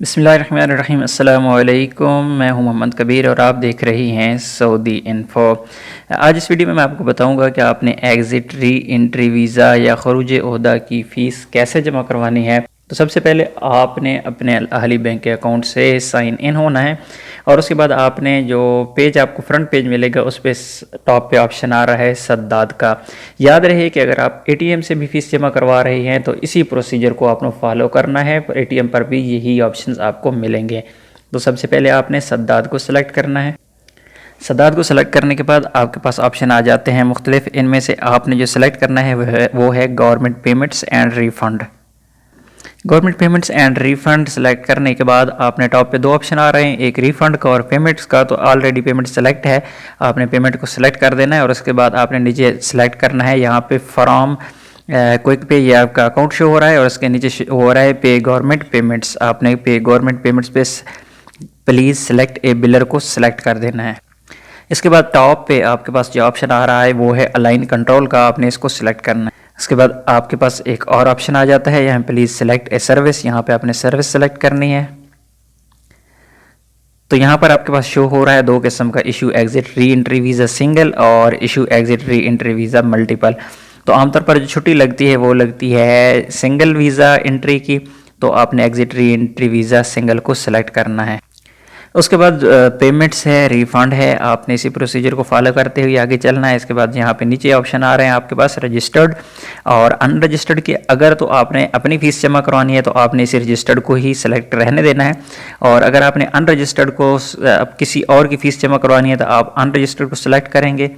बिस्मिल्लाहिर्रहमानिर्रहीम अस्सलामु अलैकुम। मैं हूं मोहम्मद कबीर और आप देख रही हैं सऊदी इन्फो। आज इस वीडियो में मैं आपको बताऊंगा कि आपने एग्ज़िट, री एंट्री वीज़ा या खरूज ओहदा की फ़ीस कैसे जमा करवानी है। तो सबसे पहले आपने अपने अहली बैंक के अकाउंट से साइन इन होना है और उसके बाद आपने जो पेज आपको फ्रंट पेज मिलेगा उस पर टॉप पे ऑप्शन आ रहा है सद्दाद का। याद रहे कि अगर आप एटीएम से भी फ़ीस जमा करवा रहे हैं तो इसी प्रोसीजर को आपको फॉलो करना है, एटीएम पर भी यही ऑप्शंस आपको मिलेंगे। तो सबसे पहले आपने सद्दाद को सिलेक्ट करना है। सद्दाद को सिलेक्ट करने के बाद आपके पास ऑप्शन आ जाते हैं मुख्तलिफ। इनमें से आपने जो सिलेक्ट करना है वो है government payments and refund. Government payments and refund select करने के बाद आपने टॉप पे दो ऑप्शन आ रहे हैं, एक रिफ़ंड का और पेमेंट्स का। तो ऑलरेडी पेमेंट सेलेक्ट है, आपने पेमेंट को सिलेक्ट कर देना है और उसके बाद आपने नीचे सेलेक्ट करना है यहाँ पे फ्रॉम क्विक पे, ये आपका अकाउंट शो हो रहा है और उसके नीचे हो रहा है पे गवर्नमेंट पेमेंट्स। आपने पे गवर्नमेंट पेमेंट्स पे प्लीज़ सेलेक्ट ए बिलर को सिलेक्ट कर देना है। इसके बाद टॉप पे आपके पास जो ऑप्शन आ रहा है वो है अलाइन कंट्रोल का, आपने इसको सिलेक्ट करना है। उसके बाद आपके पास एक और ऑप्शन आ जाता है यहाँ प्लीज़ सेलेक्ट ए सर्विस, यहाँ पे आपने सर्विस सेलेक्ट करनी है। तो यहाँ पर आपके पास शो हो रहा है दो किस्म का, issue exit re entry visa single और issue exit re entry visa multiple. तो आमतौर पर जो छुट्टी लगती है वो लगती है सिंगल वीज़ा एंट्री की, तो आपने exit re entry visa single को सिलेक्ट करना है। उसके बाद पेमेंट्स है, रिफ़ंड है, आपने इसी प्रोसीजर को फॉलो करते हुए आगे चलना है। इसके बाद यहाँ पे नीचे ऑप्शन आ रहे हैं आपके पास रजिस्टर्ड और अनरजिस्टर्ड की। अगर तो आपने अपनी फ़ीस जमा करवानी है तो आपने इसे रजिस्टर्ड को ही सिलेक्ट रहने देना है, और अगर आपने अनरजिस्टर्ड को किसी और की फ़ीस जमा करवानी है तो आप अनरजिस्टर्ड को सिलेक्ट करेंगे।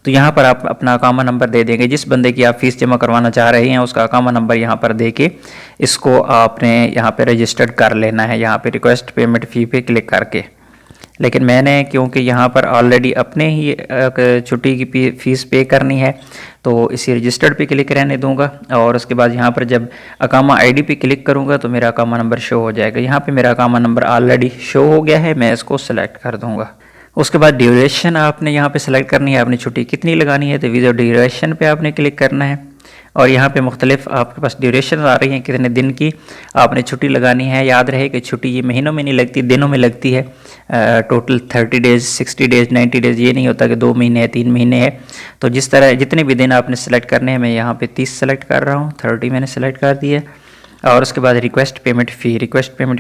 तो यहाँ पर आप अपना अकामा नंबर दे देंगे, जिस बंदे की आप फ़ीस जमा करवाना चाह रहे हैं उसका अकामा नंबर यहाँ पर दे के इसको आपने यहाँ पे रजिस्टर्ड कर लेना है, यहाँ पे रिक्वेस्ट पेमेंट फ़ी पे क्लिक करके। लेकिन मैंने क्योंकि यहाँ पर ऑलरेडी अपने ही छुट्टी की फ़ीस पे करनी है तो इसी रजिस्टर्ड पे क्लिक रहने दूंगा, और उसके बाद यहाँ पर जब अकामा आईडी पे क्लिक करूँगा तो मेरा अकामा नंबर शो हो जाएगा। यहाँ पे मेरा अकामा नंबर ऑलरेडी शो हो गया है, मैं इसको सेलेक्ट कर दूँगा। उसके बाद ड्यूरेशन आपने यहाँ पे सेलेक्ट करनी है, आपने छुट्टी कितनी लगानी है तो वीज़ा ड्यूरेशन पे आपने क्लिक करना है, और यहाँ पे मुख्तलिफ आपके पास ड्यूरेशन आ रही हैं कितने दिन की आपने छुट्टी लगानी है। याद रहे कि छुट्टी ये महीनों में नहीं लगती, दिनों में लगती है। टोटल 30 डेज़, 60 डेज़, 90 डेज़, ये नहीं होता कि 2 महीने है, 3 महीने है। तो जिस तरह जितने भी दिन आपने सेलेक्ट करने हैं, मैं यहाँ पे 30 सेलेक्ट कर रहा हूँ, 30 मैंने सेलेक्ट कर दिया। और उसके बाद रिक्वेस्ट पेमेंट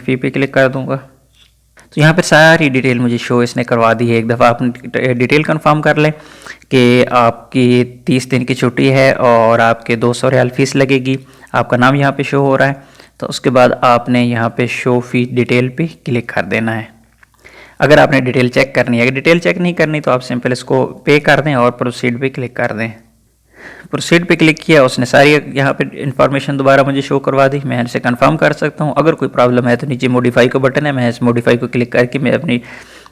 फ़ी पे क्लिक कर दूँगा। तो यहाँ पर सारी डिटेल मुझे शो इसने करवा दी है। एक दफ़ा आप डिटेल कंफर्म कर लें कि आपकी 30 दिन की छुट्टी है और आपके 200 रियाल फ़ीस लगेगी, आपका नाम यहाँ पे शो हो रहा है। तो उसके बाद आपने यहाँ पे शो फ़ी डिटेल पे क्लिक कर देना है। अगर आपने डिटेल चेक करनी है, अगर डिटेल चेक नहीं करनी तो आप सिंपल इसको पे कर दें और प्रोसीड पे क्लिक कर दें। प्रोसीड पे क्लिक किया, उसने सारी यहाँ पे इन्फॉर्मेशन दोबारा मुझे शो करवा दी, मैं इसे कंफर्म कर सकता हूँ। अगर कोई प्रॉब्लम है तो नीचे मॉडिफाई का बटन है, मैं इस मॉडिफाई को क्लिक करके मैं अपनी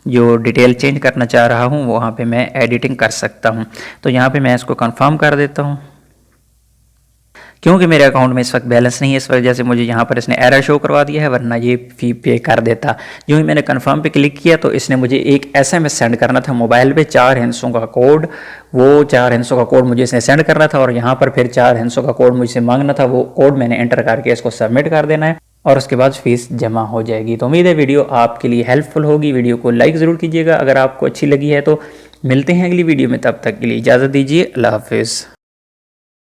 जो डिटेल चेंज करना चाह रहा हूँ वहाँ पे मैं एडिटिंग कर सकता हूँ। तो यहाँ पे मैं इसको कंफर्म कर देता हूँ। क्योंकि मेरे अकाउंट में इस वक्त बैलेंस नहीं है, इस वजह से मुझे यहाँ पर इसने एरर शो करवा दिया है, वरना ये फ़ी पे कर देता। जो ही मैंने कंफर्म पे क्लिक किया तो इसने मुझे एक SMS सेंड करना था मोबाइल पे, 4 हिस्सों का कोड। वो 4 हिस्सों का कोड मुझे इसने सेंड करना था और यहाँ पर फिर 4 हिस्सों का कोड मुझसे मांगना था। वो कोड मैंने एंटर करके इसको सबमिट कर देना है और उसके बाद फ़ीस जमा हो जाएगी। तो उम्मीद है वीडियो आपके लिए हेल्पफुल होगी। वीडियो को लाइक ज़रूर कीजिएगा अगर आपको अच्छी लगी है। तो मिलते हैं अगली वीडियो में, तब तक के लिए इजाज़त दीजिए, अल्लाह हाफिज़।